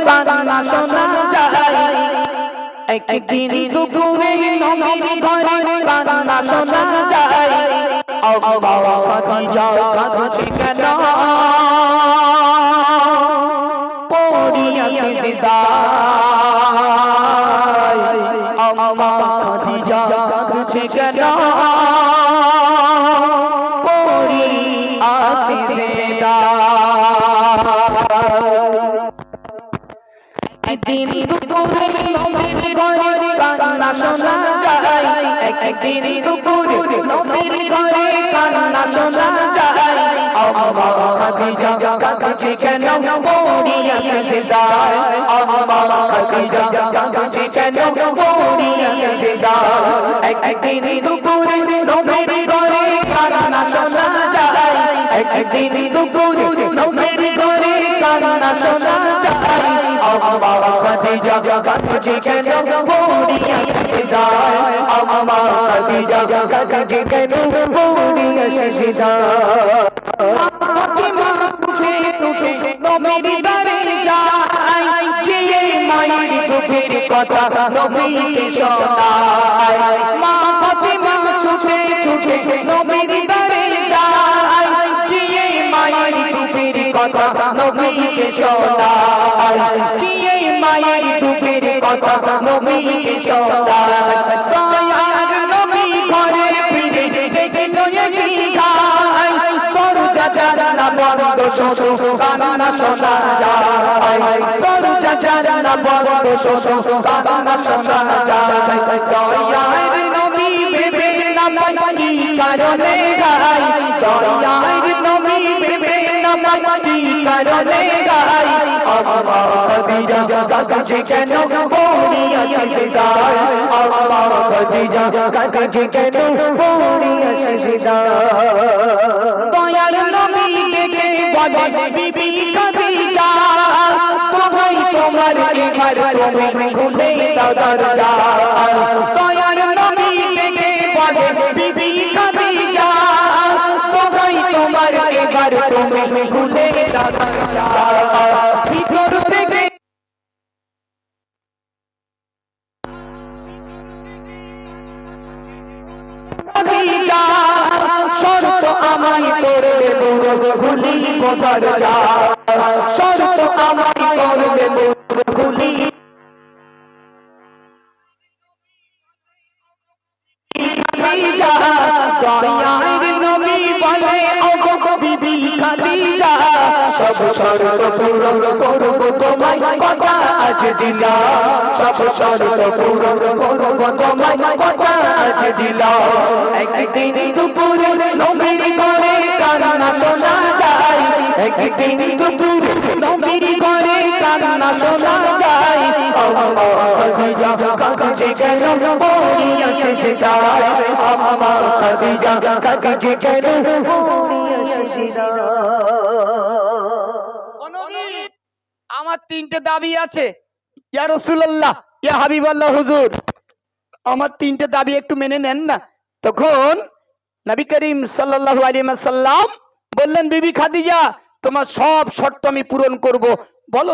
কান্না শোনা যায় একদিন দুপুরে নবীর ঘরে কান্না শোনা যায় আম্মা খাদিজা কাঁদছে কেন পড়িয়া সিজদায় আম্মা খাদিজা কাঁদছে কেন পড়িয়া সিজদায় একদিন দুপুরে নবীর ঘরে কান্না শোনা যায় একদিন দুপুরে নবীর ঘরে কান্না শোনা যায় আম্মা খাদিজা কাঁদছে কেন পড়িয়া সিজদায় আম্মা খাদিজা কাঁদছে কেন পড়িয়া সিজদায় একদিন দুপুরে নবীর ঘরে কান্না শোনা যায় একদিন দুপুরে নবীর ঘরে কান্না শোনা যায় আম্মা খাদিজা কাঁদছে কেন পড়িয়া সিজদায় আম্মা খাদিজা কাঁদছে কেন পড়িয়া সিজদায় ফাতিমা উঠে উঠে নবীর দরে যায় গিয়ে মায়ের দুঃখের কথা নবীকে শোনায় মা ফাতিমা ছুটে ছুটে নবীর দরে যায় গিয়ে মায়ের দুঃখের কথা নবীকে শোনায় গিয়ে মায়ের দুঃখের কথা নবীকে শোনায় দয়ার নবী ঘরে ফিরে দেখল এদিকায় দরজা জানালা বন্ধ শোনো কান্না শোনা যায় দরজা জানালা বন্ধ শোনো কান্না শোনা যায় দয়ার নবী ভেবে না পাই কি কারণে গায় দয়ার নবী ভেবে না পাই কি কারণে গায় আম্মা খাদিজা কাঁদছে কেন পড়িয়া সিজদায় আম্মা খাদিজা কাঁদছে কেন পড়িয়া সিজদায় দয়ার নবী দেখে বলে বিবি খাদিজা কোথায় তোমার ঘর তুমি খুলে দাও দরজা দয়ার নবী দেখে বলে বিবি খাদিজা কোথায় তোমার ঘর তুমি খুলে দাও দরজা ভিতর থেকে খাদিজা শর্ত আমায় করবে বুড়ো খুলিব দরজা শর্ত আমায় করবে বুড়ো খুলি খাদিজা দয়ার নবী বলে ওগো বিবি খাদিজা সব শর্ত পূরণ করব তোমায় কথা আজ দিলাম সব শর্ত পূরণ করব তোমায় কথা আজ দিলাম একদিন দুপুরে নবীর ঘরে কান্না শোনা যায় একদিন দুপুরে নবীর ঘরে কান্না শোনা যায় আম্মা খাদিজা কাঁদছে কেন পড়িয়া সিজদায় আম্মা খাদিজা কাঁদছে কেন পড়িয়া সিজদায় আমার তিনটে দাবি আছে ইয়া রাসূলুল্লাহ ইয়া হাবিবাল্লাহ হুজুর আমার তিনটে দাবি একটু মেনে নেন না তখন নবী করিম সাল্লাল্লাহু আলাইহি ওয়াসাল্লাম বললেন বিবি খাদিজা তোমার সব শর্ত আমি পূরণ করব বলো